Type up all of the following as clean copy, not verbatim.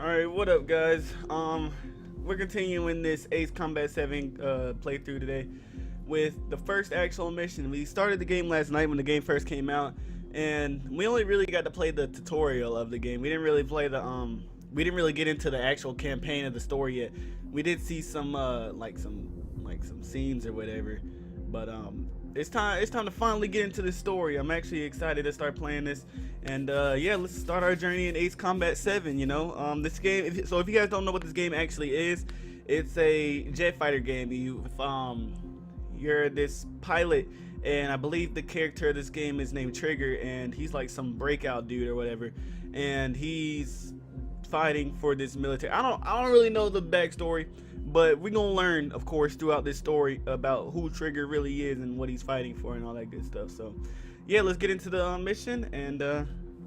Alright, what up guys? We're continuing this Ace Combat 7 playthrough today with the first actual mission. We started the game last night when the game first came out, and we only really got to play the tutorial of the game. We didn't really play the we didn't really get into the actual campaign of the story yet. We did see some some scenes or whatever, but it's time to finally get into the story. I'm actually excited to start playing this, and yeah, let's start our journey in Ace Combat 7. You know, this game. If you guys don't know what this game actually is, it's a jet fighter game. You're this pilot, and I believe the character of this game is named Trigger, and he's like some breakout dude or whatever, and he's fighting for this military. I don't really know the backstory, but we're gonna learn, of course, throughout this story about who Trigger really is and what he's fighting for and all that good stuff. So yeah, let's get into the mission, and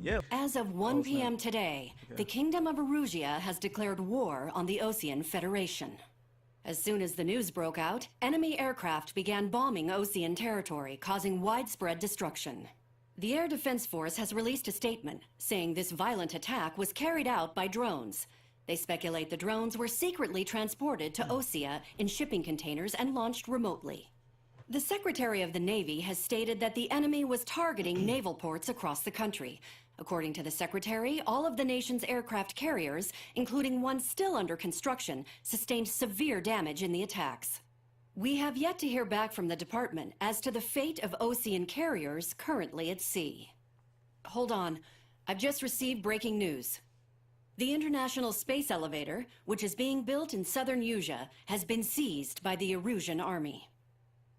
yeah. As of 1 p.m. today, the Kingdom of Erusia has declared war on the Osean Federation. As soon as the news broke out, enemy aircraft began bombing Osean territory, causing widespread destruction. The Air Defense Force has released a statement saying this violent attack was carried out by drones. They speculate the drones were secretly transported to Osea in shipping containers and launched remotely. The Secretary of the Navy has stated that the enemy was targeting naval ports across the country. According to the Secretary, all of the nation's aircraft carriers, including one still under construction, sustained severe damage in the attacks. We have yet to hear back from the department as to the fate of Osean carriers currently at sea. Hold on, I've just received breaking news. The International Space Elevator, which is being built in southern Usea, has been seized by the Erusian army.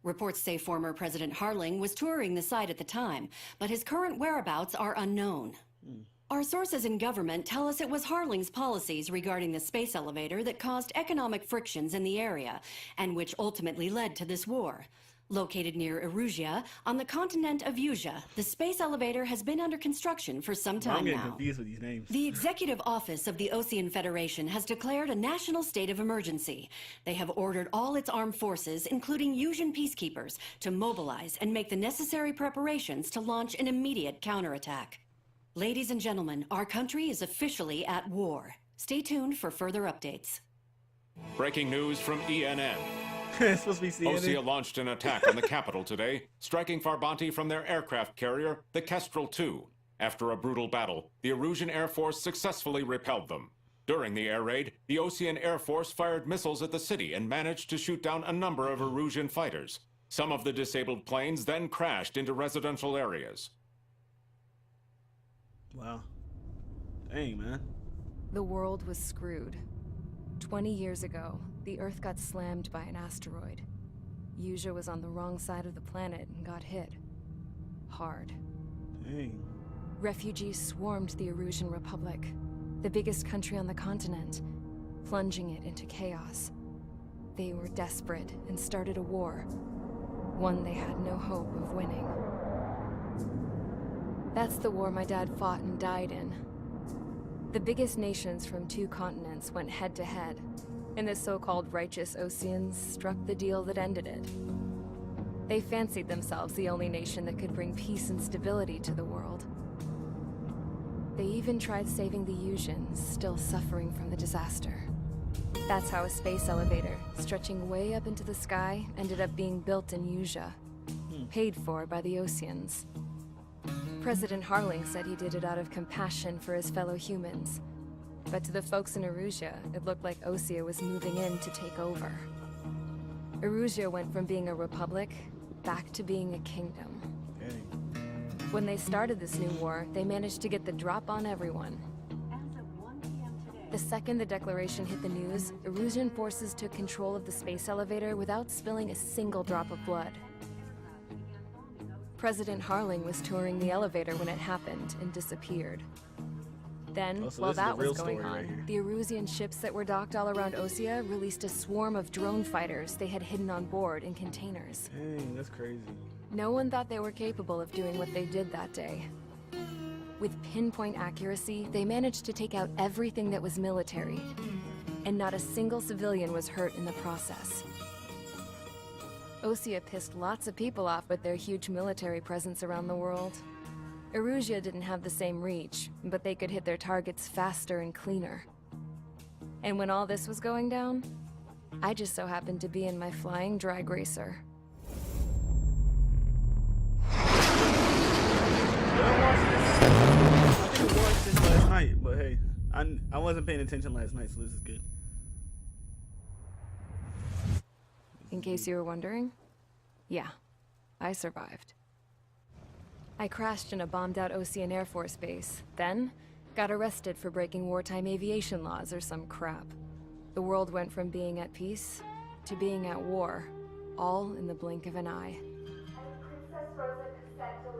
Reports say former President Harling was touring the site at the time, but his current whereabouts are unknown. Our sources in government tell us it was Harling's policies regarding the space elevator that caused economic frictions in the area, and which ultimately led to this war. Located near Erusia, on the continent of Usea, the space elevator has been under construction for some time now. I'm getting confused with these names. The Executive Office of the Osean Federation has declared a national state of emergency. They have ordered all its armed forces, including Usian peacekeepers, to mobilize and make the necessary preparations to launch an immediate counterattack. Ladies and gentlemen, our country is officially at war. Stay tuned for further updates. Breaking news from ENN. It's supposed to be CNN. Osea launched an attack on the capital today, striking Farbanti from their aircraft carrier, the Kestrel II. After a brutal battle, the Erusian Air Force successfully repelled them. During the air raid, the Osean Air Force fired missiles at the city and managed to shoot down a number of Erusian fighters. Some of the disabled planes then crashed into residential areas. Wow. Dang, man. The world was screwed. 20 years ago, the Earth got slammed by an asteroid. Usea was on the wrong side of the planet and got hit. Hard. Dang. Refugees swarmed the Erusian Republic, the biggest country on the continent, plunging it into chaos. They were desperate and started a war, one they had no hope of winning. That's the war my dad fought and died in. The biggest nations from 2 continents went head-to-head, and the so-called righteous Oseans struck the deal that ended it. They fancied themselves the only nation that could bring peace and stability to the world. They even tried saving the Usians, still suffering from the disaster. That's how a space elevator, stretching way up into the sky, ended up being built in Usea, paid for by the Oseans. President Harling said he did it out of compassion for his fellow humans. But to the folks in Erusia, it looked like Osea was moving in to take over. Erusia went from being a republic back to being a kingdom. Dang. When they started this new war, they managed to get the drop on everyone. The second the declaration hit the news, Erusian forces took control of the space elevator without spilling a single drop of blood. President Harling was touring the elevator when it happened and disappeared. Then, while that was going on, the Erusian ships that were docked all around Osea released a swarm of drone fighters they had hidden on board in containers. Dang, that's crazy. No one thought they were capable of doing what they did that day. With pinpoint accuracy, they managed to take out everything that was military, and not a single civilian was hurt in the process. Osea pissed lots of people off with their huge military presence around the world. Erusia didn't have the same reach, but they could hit their targets faster and cleaner. And when all this was going down, I just so happened to be in my flying drag racer. I think I watched this last night, but hey, I wasn't paying attention last night, so this is good. In case you were wondering, yeah, I survived. I crashed in a bombed-out Ocean Air Force base, then got arrested for breaking wartime aviation laws or some crap. The world went from being at peace to being at war, all in the blink of an eye. Princess Rosa Cassette of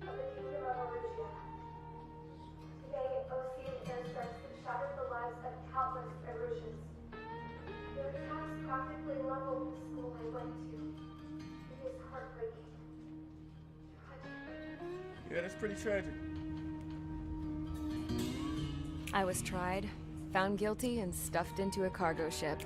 the Kingdom of Arusia. Today, Ocean airstrikes have shattered the lives of countless Erusians. Their attacks practically leveled the school I went to. It is heartbreaking. Tragic. Yeah, that's pretty tragic. I was tried, found guilty, and stuffed into a cargo ship.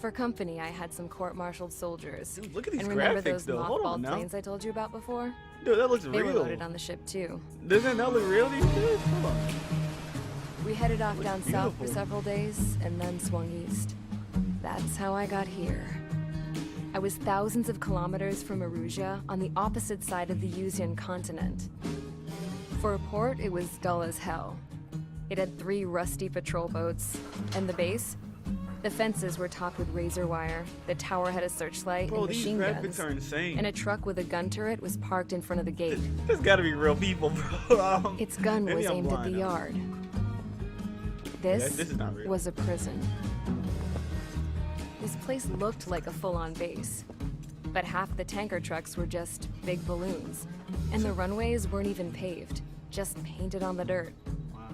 For company, I had some court-martialed soldiers. Dude, look at these and remember graphics, those though. Hold on mothballed now. planes I told you about before? Dude, that looks They were real. loaded on the ship too. Doesn't that look real? Dude? Hold on. We headed off Looks down south for beautiful. several days and then swung east. That's how I got here. I was thousands of kilometers from Arusia on the opposite side of the Yuzian continent. For a port, it was dull as hell. It had 3 rusty patrol boats, and the base? The fences were topped with razor wire, the tower had a searchlight Bro, and these machine graphics guns, are insane. and a truck with a gun turret was parked in front of the gate. There's gotta be real people, bro. Its gun Maybe was I'm aimed at the blind, yard. Yeah, This this is not real. was a prison. This place looked like a full-on base, but half the tanker trucks were just big balloons, and the runways weren't even paved, just painted on the dirt. Wow.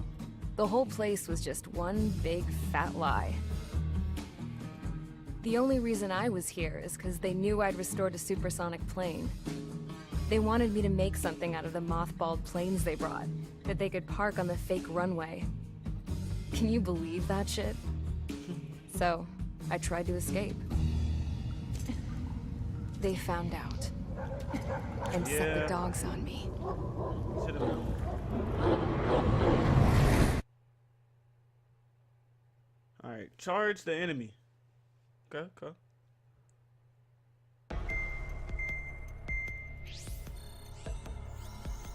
The whole place was just one big fat lie. The only reason I was here is because they knew I'd restored a supersonic plane. They wanted me to make something out of the mothballed planes they brought, that they could park on the fake runway. Can you believe that shit? So, I tried to escape. They found out. And set Yeah. the dogs on me. Should've known. Alright, charge the enemy. Okay, okay.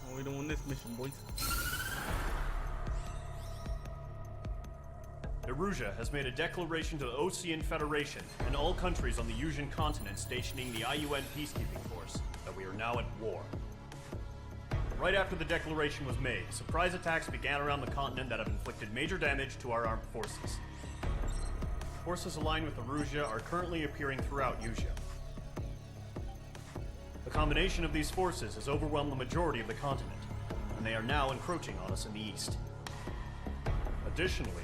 How we doing this mission, boys? Erusia has made a declaration to the Ocean Federation and all countries on the Yuzian continent stationing the IUN peacekeeping force that we are now at war. Right after the declaration was made, surprise attacks began around the continent that have inflicted major damage to our armed forces. Forces aligned with Erusia are currently appearing throughout Yusia. The combination of these forces has overwhelmed the majority of the continent, and they are now encroaching on us in the east. Additionally,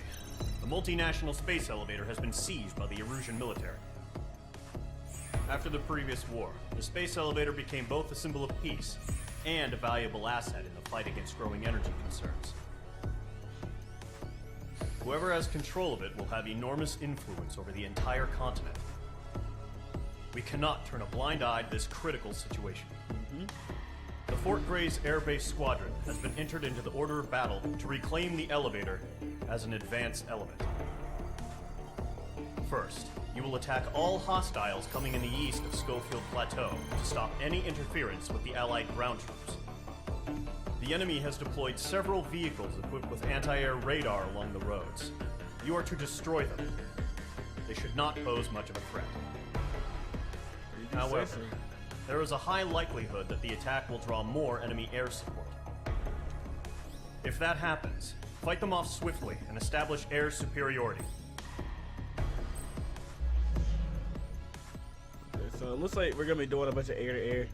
the multinational space elevator has been seized by the Erusian military. After the previous war, the space elevator became both a symbol of peace and a valuable asset in the fight against growing energy concerns. Whoever has control of it will have enormous influence over the entire continent. We cannot turn a blind eye to this critical situation. The Fort Gray's Air Base Squadron has been entered into the order of battle to reclaim the elevator as an advanced element. First, you will attack all hostiles coming in the east of Schofield Plateau to stop any interference with the Allied ground troops. The enemy has deployed several vehicles equipped with anti-air radar along the roads. You are to destroy them. They should not pose much of a threat. However, there is a high likelihood that the attack will draw more enemy air support. If that happens, fight them off swiftly and establish air superiority. Okay, so it looks like we're gonna be doing a bunch of air-to-air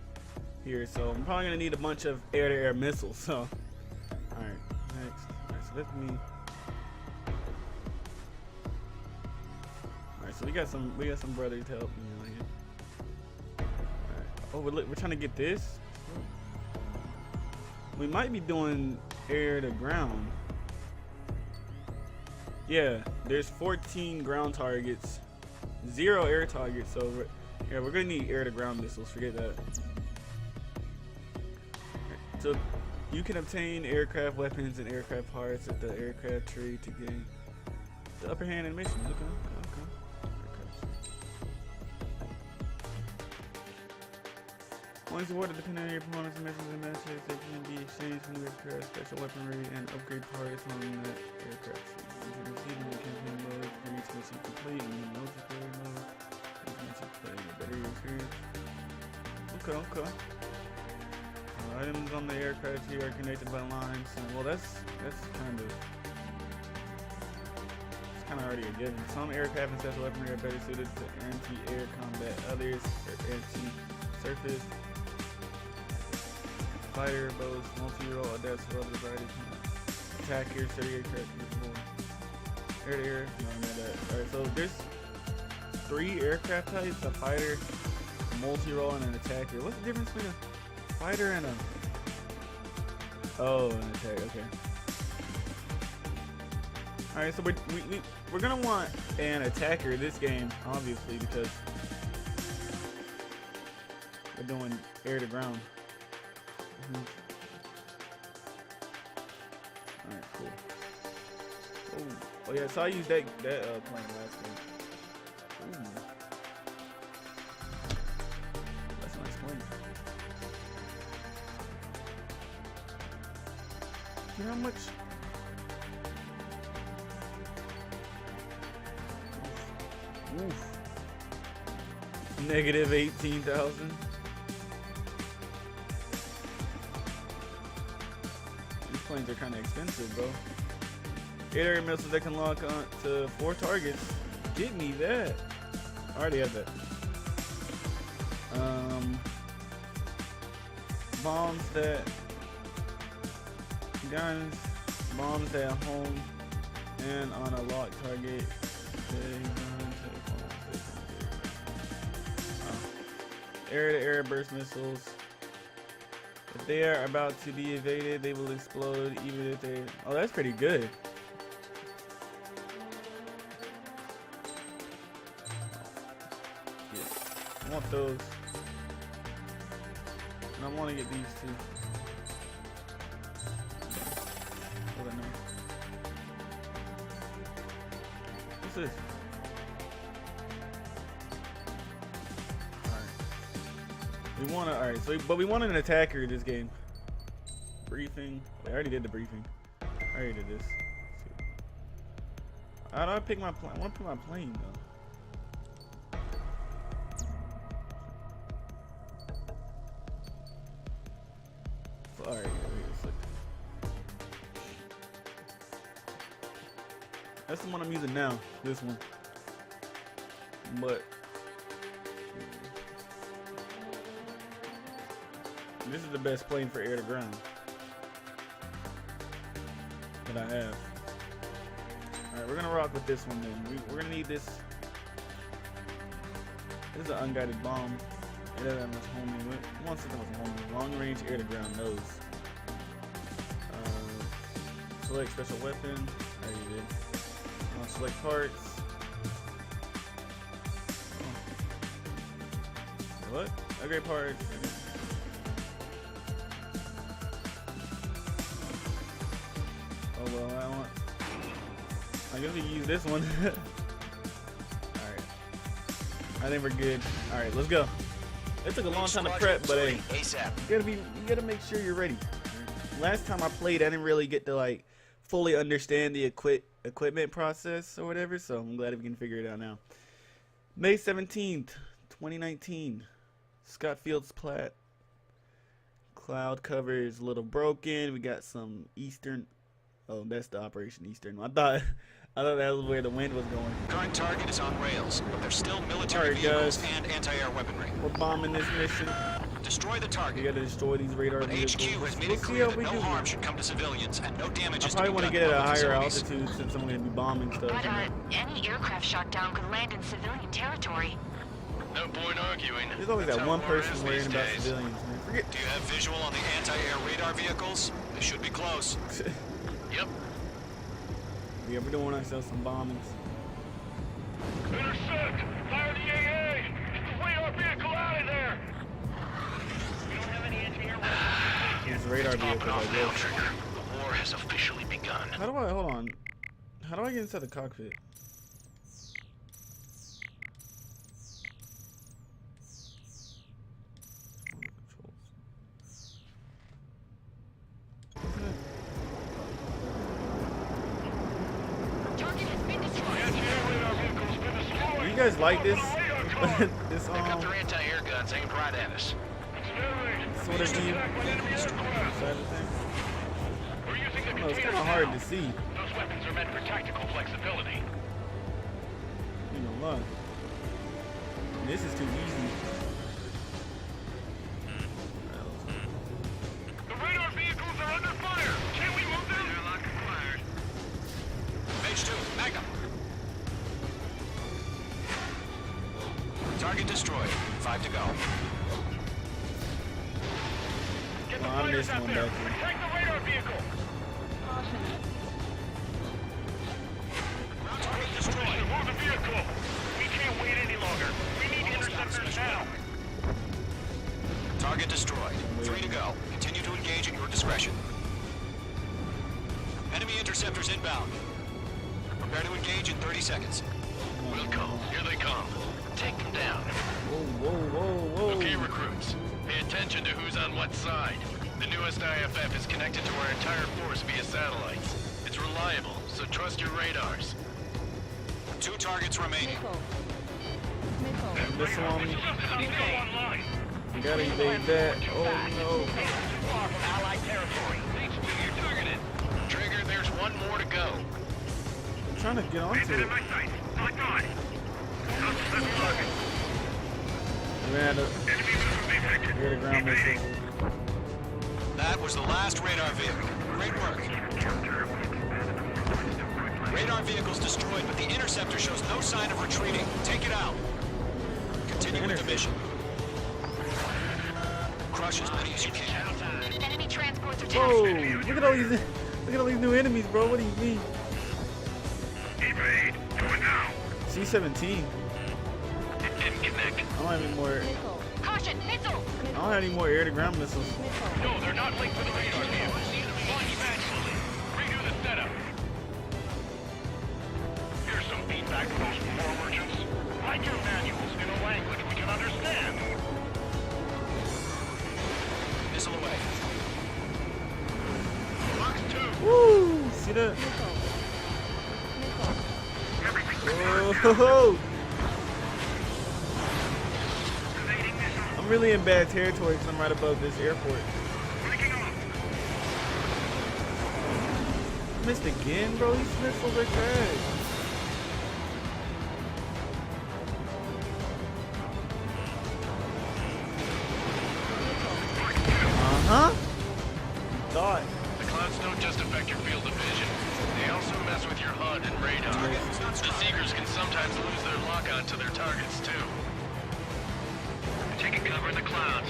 here, so I'm probably gonna need a bunch of air-to-air missiles. So, all right, next. All right, so let me. All right, so we got some brothers to help me out here. All right. Oh, we're trying to get this. We might be doing air to ground. Yeah, there's 14 ground targets, 0 air targets. So we're gonna need air to ground missiles. Forget that. So you can obtain aircraft weapons and aircraft parts at the aircraft trade to gain. the upper hand in mission. Okay. Points awarded depending on your opponent's missions and matches. They can be exchanged for new aircraft, special weaponry, and upgrade parts on that aircraft. You can receive in the campaign mode for each mission complete and in multiplayer mode. Each mission play a better experience. Okay. Items on the aircraft here are connected by lines. So, well, that's kind of already a given. Some aircraft and special weaponry are better suited to anti-air combat. Others are anti-surface. Fighter boats, multi-role adapts for other varieties. Attacker, steady aircraft, air-to-air. Alright, so there's 3 aircraft types: a fighter, a multi-role, and an attacker. What's the difference between a fighter and a... Oh, an attacker. Okay. Alright, so we're gonna want an attacker this game, obviously, because we're doing air to ground. Alright, cool. Oh yeah, so I used that plane last game. Ooh. That's a nice plane. You know how much? Oof. Negative 18,000. These planes are kind of expensive, bro. 8 air missiles that can lock on to 4 targets. Get me that. I already have that. Bombs that guns, bombs at home and on a locked target. Air-to-air burst missiles. If they are about to be evaded, they will explode even if they... Oh, that's pretty good. Yeah, I want those. And I want to get these too. Oh, they're nice. What's this? We want to, alright, so, but we want an attacker in this game. Briefing. Wait, I already did the briefing. I already did this. How do I pick my plane? I want to pick my plane, though. So, alright, wait a second. That's the one I'm using now. This one. But this is the best plane for air to ground that I have. Alright, we're gonna rock with this one then. We're gonna need this. This is an unguided bomb. It doesn't have much homing. It wants something with homing. Long range air to ground nose. Select special weapon. There you did. Select parts. Oh. What? Okay, parts. Oh well, I guess we can use this one. Alright. I think we're good. Alright, let's go. It took a long time to prep, but hey, you gotta make sure you're ready. Last time I played, I didn't really get to like fully understand the equipment process or whatever, so I'm glad we can figure it out now. May 17th, 2019. Scott Fields Platt. Cloud cover is a little broken. We got some Eastern. Oh, that's the Operation Eastern. I thought that was where the wind was going. Current target is on rails, but there's still military vehicles and anti-air weaponry. We're bombing this mission. Destroy the target. We gotta destroy these radar vehicles. HQ has made it clear that no harm should come to civilians and no damage is to be done. I probably want to get at a higher altitude since I'm gonna be bombing stuff. But any aircraft shot down could land in civilian territory. No point arguing. There's always that one person worrying about civilians, man. Forget. Do you have visual on the anti-air radar vehicles? They should be close. Yep. Yeah, we're doing ourselves some bombings. Intercept! Fire the AA! Get the radar vehicle out of there! We don't have any anti-air weapons. These radar vehicles, I guess. The war has officially begun. How do I, hold on. How do I get inside the cockpit? guys like this? This Pick up their anti-air guns aimed right at us. sort of view side of things. I don't know, it's kind of hard to see. Those weapons are meant for tactical flexibility. You know, look. This is too easy. The radar vehicles are under fire. Can we move them? They're locked and fired. Page 2, Magnum. Target destroyed. 5 to go. Get the Well, I fighters missed out one there. back here. Protect the radar vehicle. Ground target destroyed. Move the vehicle. We can't wait any longer. We need Almost got interceptors smashed now. Target destroyed. 3 to go. Continue to engage at your discretion. Enemy interceptors inbound. Prepare to engage in 30 seconds. We'll go. Here they come. Take them down. Whoa, whoa, whoa, whoa. Okay, recruits. Pay attention to who's on what side. The newest IFF is connected to our entire force via satellites. It's reliable, so trust your radars. 2 targets remaining. This one, Go online. you gotta evade that. Oh no. Too far from Allied territory. Thanks, you're targeted. Trigger, there's 1 more to go. I'm trying to get onto it. my sight. Locked on. Man, get a ground missile. That was the last radar vehicle. Great work. Radar vehicle's destroyed, but the interceptor shows no sign of retreating. Take it out. Continue with the mission. Crush as many as you can. Enemy transports are Whoa! tasked. Look at all these new enemies, bro. What do you mean? Evade. Do it now. C-17. It didn't connect. I don't have any more. Caution, missile! I don't have any more air-to-ground missiles. No, they're not linked to the radar vehicle. Launch manually. Redo the setup. Here's some feedback for those war merchants. Write your manuals in a language we can understand. Missile away. Box 2. Woo! See that? Whoa! I'm really in bad territory because I'm right above this airport. Missed again, bro. These missiles are trash. Uh-huh. Thought. The clouds don't just affect your field of vision. They also mess with your HUD and radar. The Seekers can sometimes lose their lock-on to their targets, too. Taking cover in the clouds.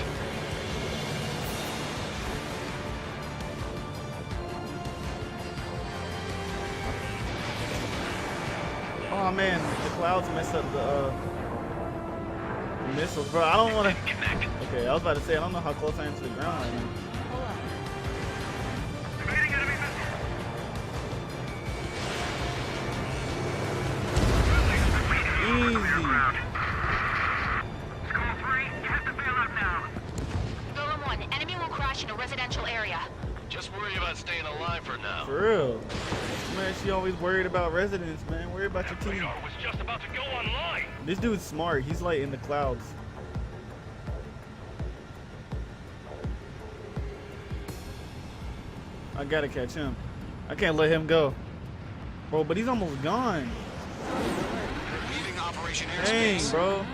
Oh man, the clouds mess up the missiles, bro. I don't want to. Okay, I was about to say I don't know how close I am to the ground right now. Easy. Golem 1, enemy will crash in a residential area. Just worry about staying alive for now. For real. Man, she always worried about residents, man. Worry about your team. Radar was just about to go online. This dude's smart. He's like in the clouds. I gotta catch him. I can't let him go. Bro, but he's almost gone. Leaving Operation Dang, Airspace. bro.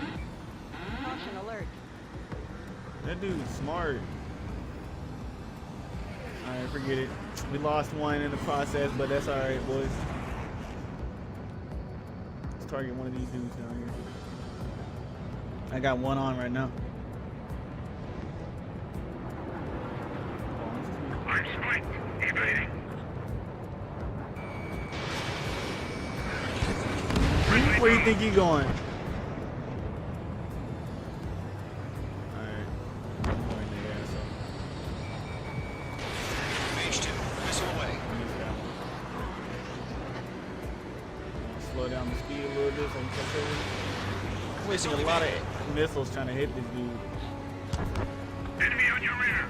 That dude's smart. Alright, forget it. We lost one in the process, but that's alright, boys. Let's target one of these dudes down here. I got one on right now. I'm spiked. Evading. Where you think you going? Alright. I'm going there, so. Page 2. Missile away. Slow down the speed a little bit so I can catch over. I'm wasting a lot of missiles trying to hit this dude. Enemy on your rear.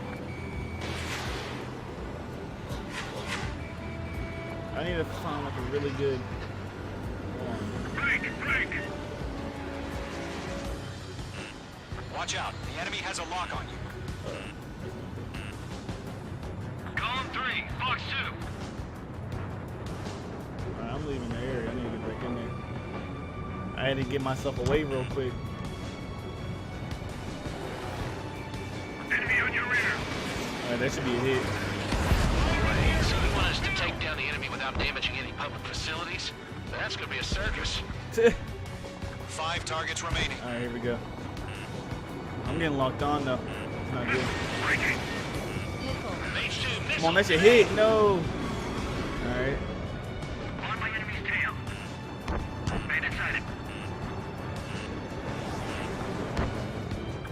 I need to find like a really good. Hold on. Break, break. Watch out. The enemy has a lock on you. Column 3, Fox 2. Alright, I'm leaving the area. I need to get back in there. I had to get myself away real quick. Enemy on your rear. Alright, that should be a hit. Alright, so you want us to take down the enemy without damaging any public facilities? That's gonna be a circus. 5 targets remaining. Alright, here we go. I'm getting locked on though. It's not good. Breaking. H2, Come missile. on, that should hit. No. Alright. On my enemy's tail. Bandit sighted.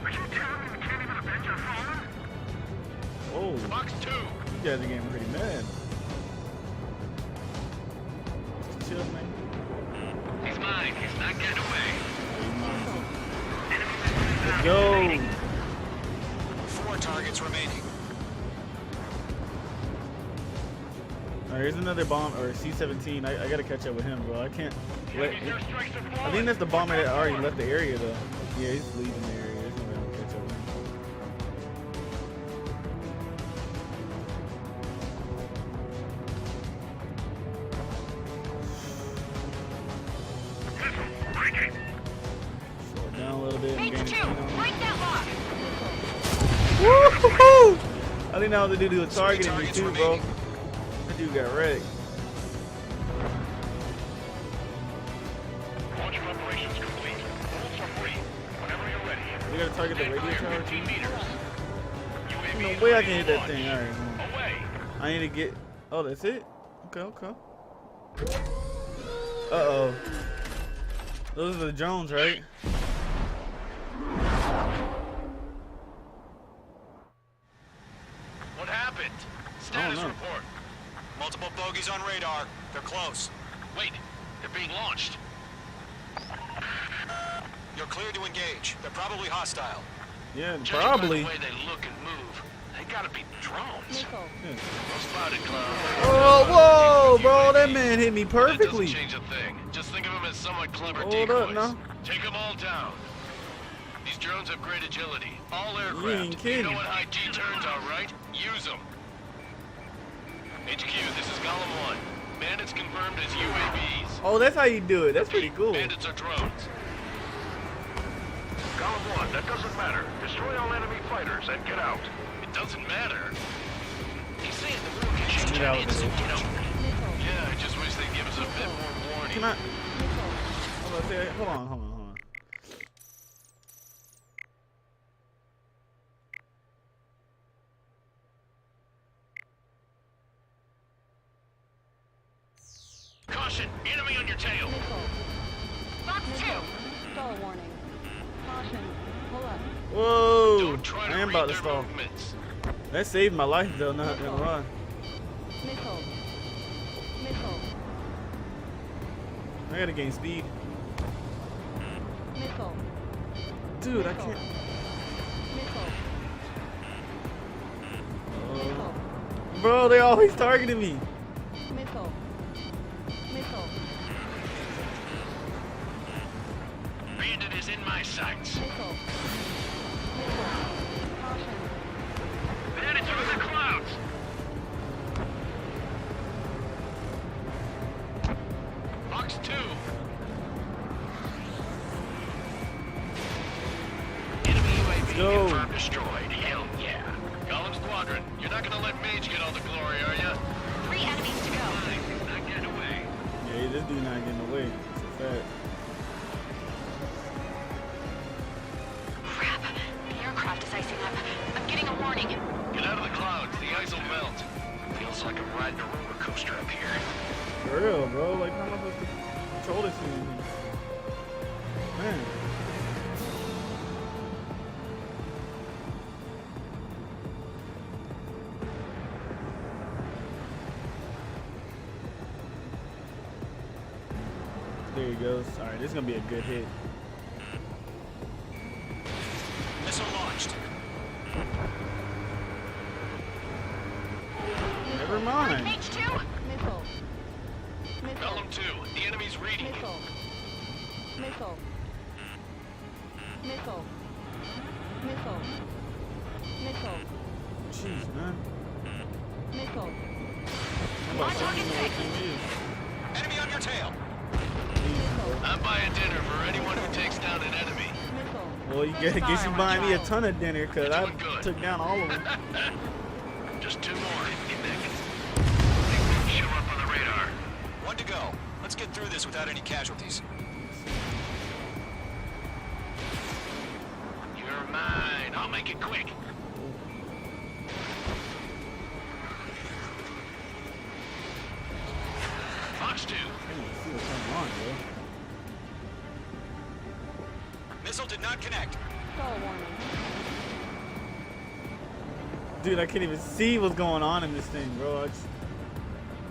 Are you telling me we can't even avenge our fallen? Whoa. Fox 2. You guys are getting pretty mad. Just chill, man. He's mine. He's not getting away. Let's go. 4 targets remaining. Alright, here's another bomb, or C-17. I gotta catch up with him, bro. I can't let. I think that's the bomber that already left the area, though. Yeah, he's leaving the area. There's no way I'm gonna catch up with him. Slow it down a little bit. And gain speed on him. Break that lock! Woo-hoo-hoo! I didn't know how to do the 3 targeting me targets too, bro. remaining. That dude got wrecked. Launch operations complete. Bolts are free. Whenever you're ready. We gotta target the Stand radio clear, tower 15 too. meters. UAV No is way I ready can hit to that launch. thing. Alright, come on. Away. I need to get. Oh, that's it? Okay, okay. Uh-oh. Those are the drones, right? What happened? Status know. report. Multiple bogeys on radar. They're close. Wait, they're being launched. You're clear to engage. They're probably hostile. Yeah, Judging probably. by the way they look and move, they gotta be drones. Well spotted, Cloud. Oh, whoa, bro, that man hit me That doesn't perfectly. change a thing. Just think of them as somewhat clever Hold decoys. up now. Take them all down. These drones have great agility. All ain't aircraft. kidding. You know what high G turns are, right? Use them. HQ, this is Column 1. Bandits confirmed as UAVs. Oh, that's how you do it. That's pretty cool. Bandits are drones. Column 1, that doesn't matter. Destroy all enemy fighters and get out. It doesn't matter. He's saying the war can change Get out any of instant, there. you know. Yeah, I just wish they'd give us a bit more warning. Can I? Hold on, hold on. Caution! Enemy on your tail! Fox 2! Stall warning. Caution. Pull up. Whoa! Don't try to I am read about to their stall. movements. That saved my life, though. Not gonna lie. Missile. Missile. I gotta gain speed, Missile. dude. I can't. Missile. Oh. Missile. Bro, they always targeting me. Missile. Missile. Bandit is in my sights. Missile. Missile. Caution. Bandits are in the clouds! Fox 2! Enemy UAV go. confirmed destroyed. Hell yeah. Column Squadron, you're not gonna let Mage get all the glory, are ya? 3 enemies to go. Nice, he's not getting away. Yeah, this dude not getting away. It's a fact. Crap. The aircraft is icing up. I'm getting a warning. Get out of the clouds, the ice will melt. Feels like I'm riding a roller coaster up here. For real, bro. Like, how am I supposed to control this thing? Man. There he goes. All right, this is gonna be a good hit. Missile launched. Never mind. H2? Missile. Missile. Column 2, the enemy's reading. Missile. Missile. Missile. Missile. Missile. Jeez, man. Missile. I'm about to say, you know what team it is. Enemy on your tail. I'm buying dinner for anyone who takes down an enemy. Missile. Well, you guess you buying me a ton of dinner, cause I doing good. took down all of them. Just 2 more. Get back. Show up on the radar. 1 to go. Let's get through this without any casualties. You're mine. I'll make it quick. Fox 2. I can't see what's going on, bro. Missile did not connect. Stall warning. Dude, I can't even see what's going on in this thing, bro.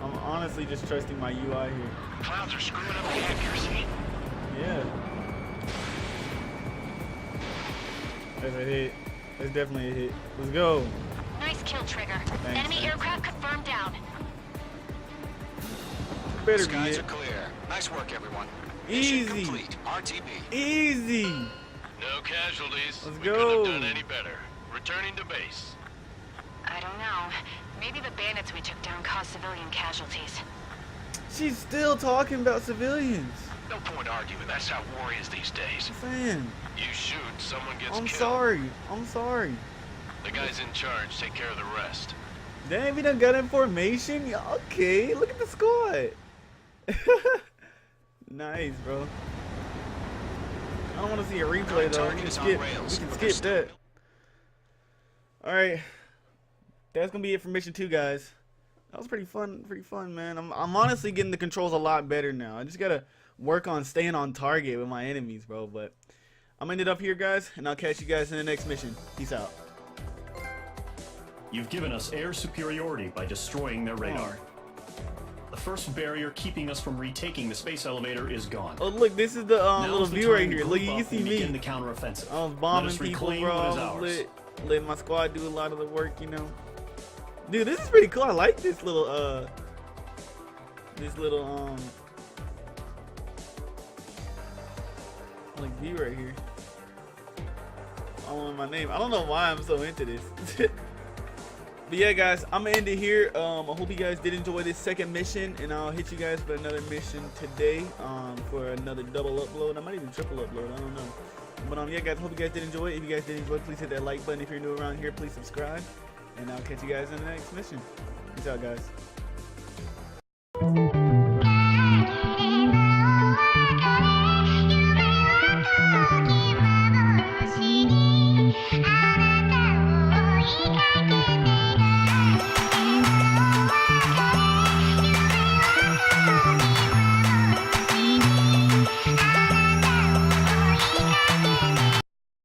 I'm honestly just trusting my UI here. Clouds are screwing up the accuracy. Yeah. That's a hit. That's definitely a hit. Let's go. Nice kill, Trigger. Thanks, Enemy thanks. aircraft confirmed down. Better be Skies it. are clear. Nice work, everyone. Easy. Mission complete. RTB. Easy. No casualties. Let's we go. couldn't have done any better. Returning to base. I don't know. Maybe the bandits we took down caused civilian casualties. She's still talking about civilians. No point arguing. That's how war is these days. I'm saying. You shoot, someone gets I'm killed. sorry. I'm sorry. The guys in charge take care of the rest. Damn, we done got information. Yeah, okay, look at the squad. Nice, bro. I don't want to see a replay though. We Target can is on skip. rails, We can but skip they're that. All right, that's gonna be it for mission 2, guys. That was pretty fun, man. I'm honestly getting the controls a lot better now. I just gotta work on staying on target with my enemies, bro. But I'm ended up here, guys, and I'll catch you guys in the next mission. Peace out. You've given us air superiority by destroying their radar. The first barrier keeping us from retaking the space elevator is gone. Oh, look, this is the little Now's the view right time to here. Look, group you can up see and begin me. the counteroffensive. I was Let bombing us people, reclaim bro. what is I was ours. lit. Let my squad do a lot of the work, you know. Dude, this is pretty cool. I like this little like view right here. I want my name. I don't know why I'm so into this. But yeah, guys, I'm gonna end it here. I hope you guys did enjoy this second mission, and I'll hit you guys for another mission today. For another double upload. I might even triple upload. I don't know. But yeah, guys, hope you guys did enjoy it. If you guys did enjoy, please hit that like button. If you're new around here, please subscribe, and I'll catch you guys in the next mission. Peace out, guys.